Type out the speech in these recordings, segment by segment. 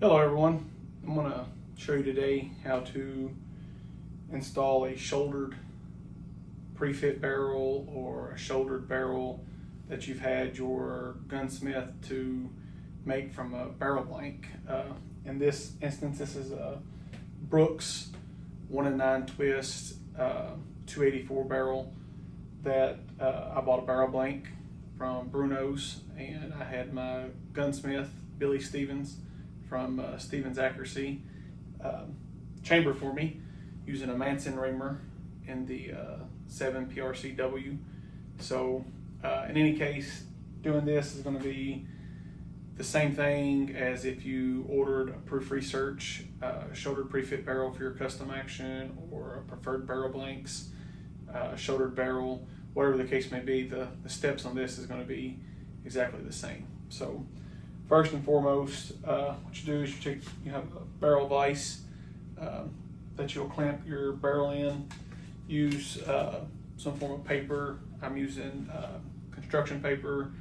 Hello everyone, I'm going to show you today how to install a shouldered pre-fit barrel or a shouldered barrel that you've had your gunsmith to make from a barrel blank. In this instance, this is a Brooks 1-in-9 twist 284 barrel that I bought a barrel blank from Bruno's, and I had my gunsmith Billy Stevens from Stevens Accuracy chamber for me using a Manson reamer in the 7 PRCW. So in any case, doing this is going to be the same thing as if you ordered a Proof Research shouldered pre-fit barrel for your custom action, or a preferred barrel blanks, shouldered barrel, whatever the case may be. The steps on this is going to be exactly the same. So first and foremost, what you do is you have a barrel vise that you'll clamp your barrel in. Use some form of paper. I'm using construction paper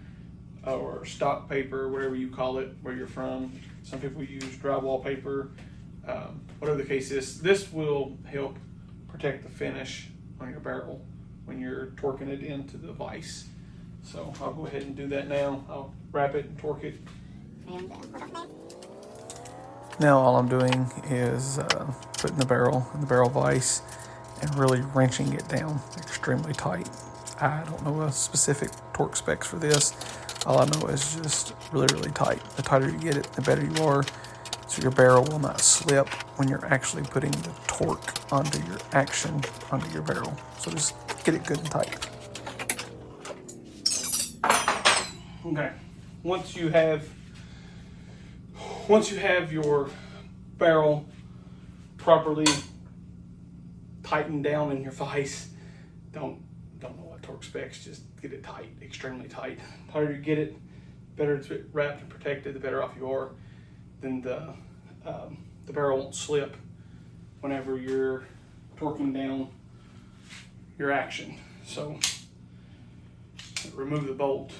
or stock paper, whatever you call it, where you're from. Some people use drywall paper. Whatever the case is, this will help protect the finish on your barrel when you're torquing it into the vise. So I'll go ahead and do that now. I'll wrap it and torque it. Now all I'm doing is putting the barrel in the barrel vise and really wrenching it down extremely tight. I don't know a specific torque specs for this. All I know is just really, really tight. The tighter you get it, the better you are, so your barrel will not slip when you're actually putting the torque onto your action onto your barrel. So just get it good and tight. Okay, once you have your barrel properly tightened down in your vise, don't know what torque specs, just get it tight, extremely tight. The tighter you get it, better it's wrapped and protected, the better off you are. Then the barrel won't slip whenever you're torquing down your action. So remove the bolt.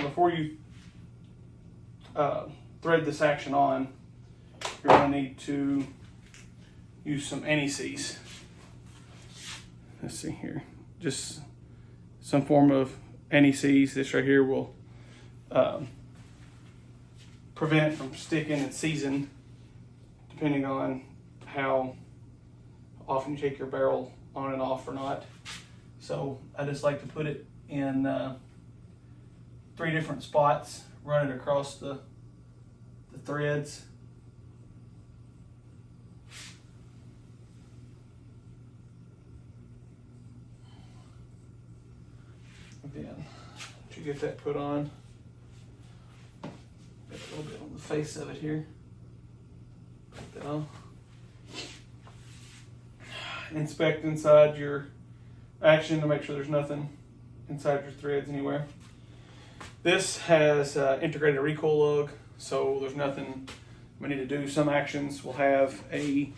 Before you thread this action on, you're going to need to use some anti-seize. Let's see here, just some form of anti-seize. This right here will prevent it from sticking and seizing, depending on how often you take your barrel on and off or not. So I just like to put it in 3 different spots, run it across the threads. Then once you get that put on, get a little bit on the face of it here. Put that on. Inspect inside your action to make sure there's nothing inside your threads anywhere. This has integrated recoil lug, so there's nothing we need to do. Some actions will have a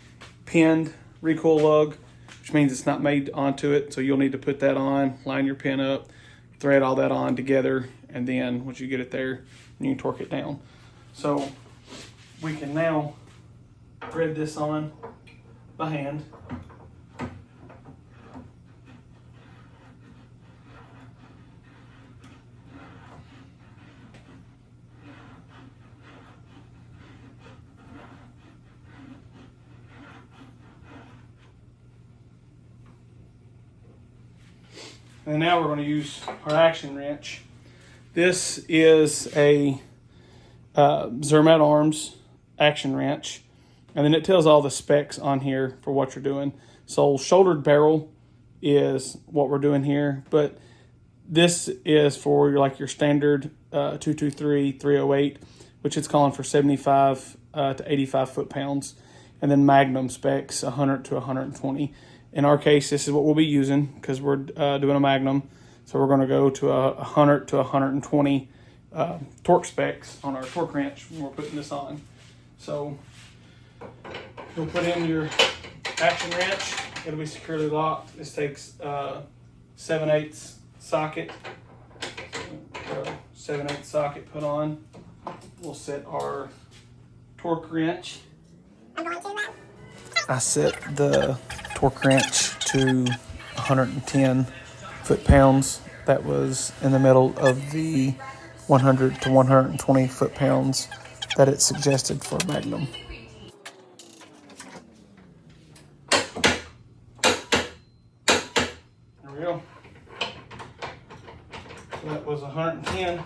pinned recoil lug, which means it's not made onto it, so you'll need to put that on, line your pin up, thread all that on together, and then once you get it there, you can torque it down. So we can now thread this on by hand. And now we're going to use our action wrench. This is a Zermatt Arms action wrench, and then it tells all the specs on here for what you're doing. So shouldered barrel is what we're doing here, but this is for your standard 223 308, which it's calling for 75 to 85 foot-pounds, and then Magnum specs 100 to 120. In our case, this is what we'll be using because we're doing a Magnum. So we're going to go to a 100 to 120 torque specs on our torque wrench when we're putting this on. So you'll put in your action wrench. It'll be securely locked. This takes 7/8 socket. 7/8 socket put on. we'll set our torque wrench. I set the torque wrench to 110 foot-pounds. That was in the middle of the 100 to 120 foot-pounds that it suggested for Magnum. There we go. So that was 110.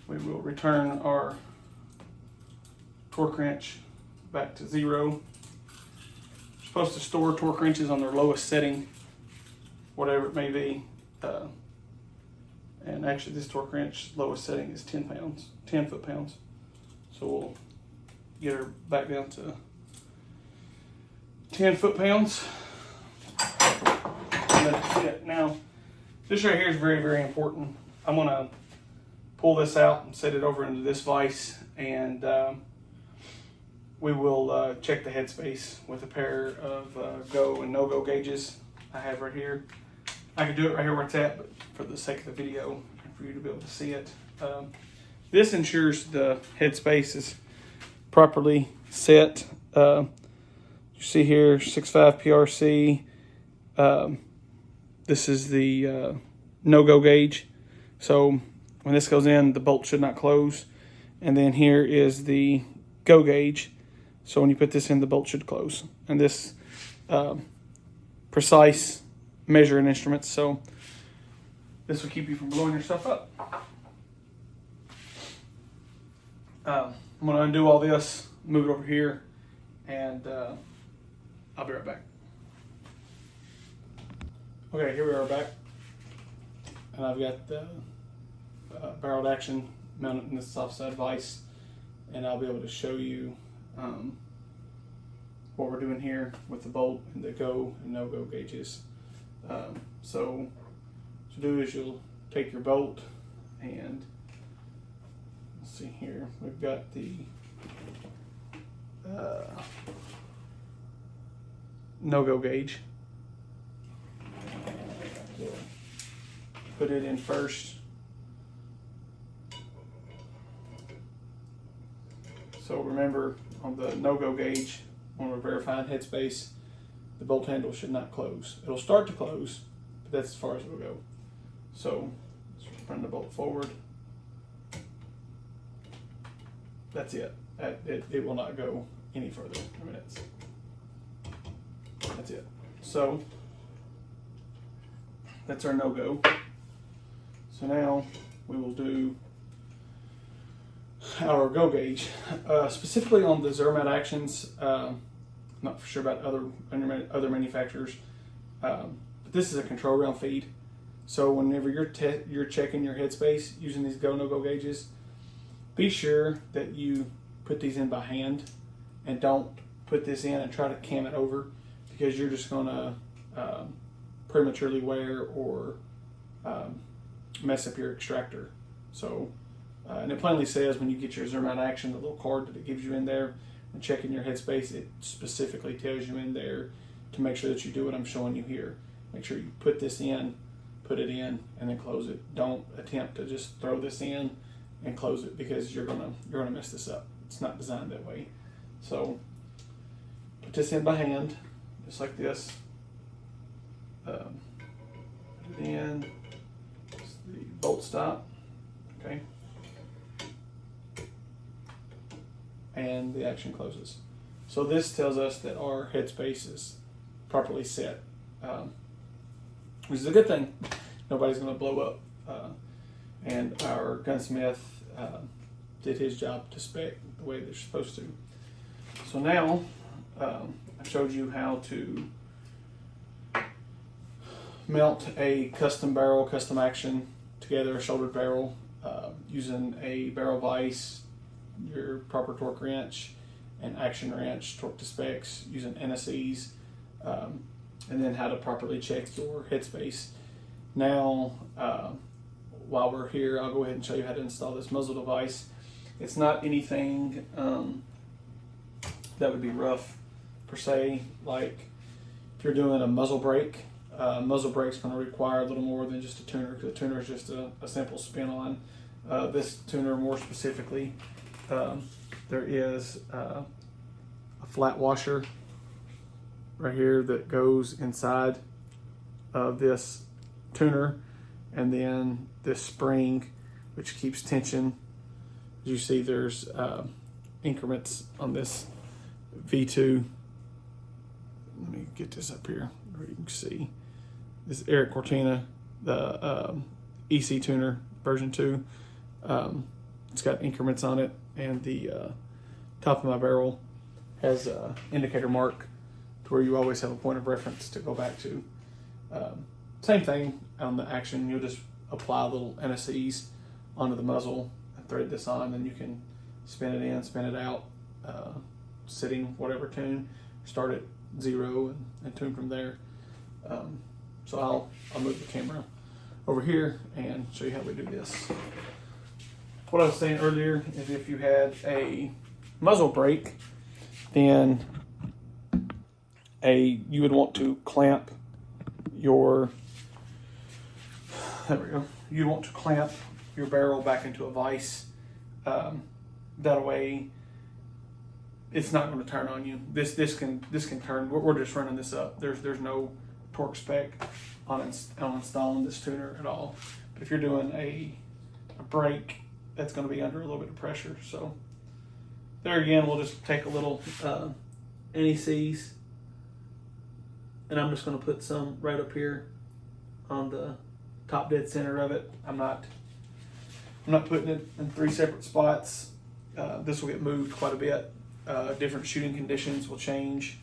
We will return our torque wrench back to 0. You're supposed to store torque wrenches on their lowest setting, whatever it may be. And actually this torque wrench lowest setting is 10 foot-pounds. So we'll get her back down to 10 foot-pounds. And that's it. Now, this right here is very, very important. I'm gonna pull this out and set it over into this vise, and we will check the headspace with a pair of go and no-go gauges I have right here. I can do it right here where it's at, but for the sake of the video and for you to be able to see it, this ensures the headspace is properly set. You see here 6.5 PRC. This is the no-go gauge. So when this goes in, the bolt should not close. And then here is the go gauge. So when you put this in, the bolt should close. And this precise measuring instruments. So this will keep you from blowing your stuff up. I'm going to undo all this, move it over here, and I'll be right back. Okay, here we are back. And I've got the barreled action mounted in this soft side vise, and I'll be able to show you what we're doing here with the bolt and the go and no go gauges. So what you do is you'll take your bolt, and let's see here, we've got the no go gauge. So put it in first. So remember, on the no-go gauge, when we're verifying headspace, the bolt handle should not close. It'll start to close, but that's as far as it'll go. So let's run the bolt forward. That's it. It will not go any further. I mean, that's it. So that's our no-go. So now we will do our go gauge, specifically on the Zermatt actions. Not for sure about other manufacturers, but this is a control round feed. So whenever you're checking your headspace using these go no go gauges, be sure that you put these in by hand and don't put this in and try to cam it over, because you're just gonna prematurely wear or mess up your extractor. So. And it plainly says when you get your Zermatt action, the little card that it gives you in there, and checking your headspace, it specifically tells you in there to make sure that you do what I'm showing you here. Make sure you put this in, put it in, and then close it. Don't attempt to just throw this in and close it, because you're gonna mess this up. It's not designed that way. So put this in by hand, just like this. Put it in. It's the bolt stop. Okay. And the action closes. So this tells us that our headspace is properly set, which is a good thing. Nobody's going to blow up. And our gunsmith did his job to spec the way they're supposed to. So now I showed you how to mount a custom barrel, custom action together, a shouldered barrel, using a barrel vise, your proper torque wrench, and action wrench, torque to specs, using NSEs, and then how to properly check your headspace. Now, while we're here, I'll go ahead and show you how to install this muzzle device. It's not anything that would be rough per se. Like if you're doing a muzzle brake, muzzle brake's going to require a little more than just a tuner, because a tuner is just a simple spin on this tuner more specifically, there is a flat washer right here that goes inside of this tuner, and then this spring which keeps tension. As you see, there's increments on this V2. Let me get this up here where you can see this Eric Cortina, the EC tuner version 2. It's got increments on it, and the top of my barrel has an indicator mark to where you always have a point of reference to go back to. Same thing on the action. You'll just apply little NSEs onto the muzzle and thread this on, and you can spin it in, spin it out, sitting whatever tune, start at 0 and tune from there. So I'll move the camera over here and show you how we do this. What I was saying earlier is if you had a muzzle brake, then you would want to clamp your, there we go, you want to clamp your barrel back into a vise. That way it's not going to turn on you. This can turn. We're just running this up. There's no torque spec on installing this tuner at all. But if you're doing a brake, that's going to be under a little bit of pressure. So there again, we'll just take a little NECs, and I'm just going to put some right up here on the top dead center of it. I'm not putting it in 3 separate spots. This will get moved quite a bit. Different shooting conditions will change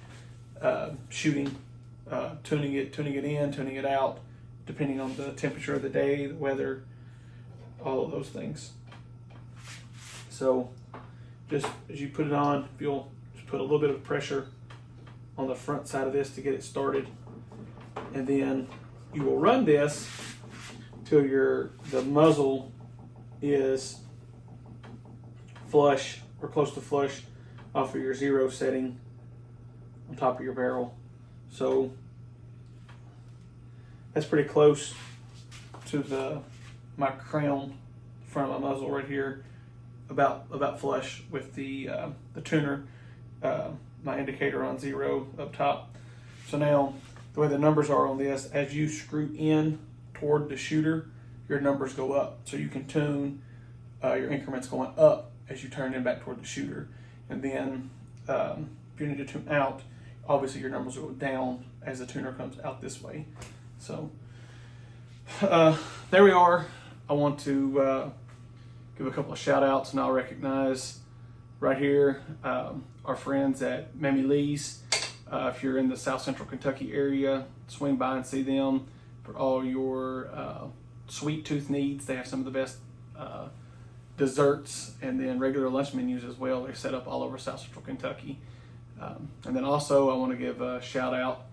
shooting, tuning it in, tuning it out, depending on the temperature of the day, the weather, all of those things. So just as you put it on, you'll just put a little bit of pressure on the front side of this to get it started, and then you will run this till the muzzle is flush or close to flush off of your 0 setting on top of your barrel. So that's pretty close to my crown front of my muzzle right here, about flush with the tuner, my indicator on 0 up top. So now the way the numbers are on this, as you screw in toward the shooter, your numbers go up. So you can tune your increments going up as you turn in back toward the shooter. And then if you need to tune out, obviously your numbers will go down as the tuner comes out this way. So there we are. I want to give a couple of shout outs, and I'll recognize right here our friends at Mammy Lee's. If you're in the South Central Kentucky area, swing by and see them for all your sweet tooth needs. They have some of the best desserts and then regular lunch menus as well. They're set up all over South Central Kentucky. And then also I want to give a shout out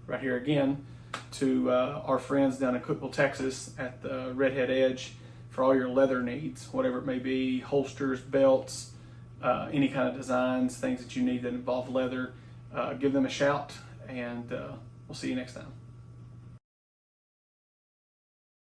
right here again to our friends down in Cookeville, Texas at the Redhead Edge for all your leather needs, whatever it may be, holsters, belts, any kind of designs, things that you need that involve leather. Give them a shout, and we'll see you next time.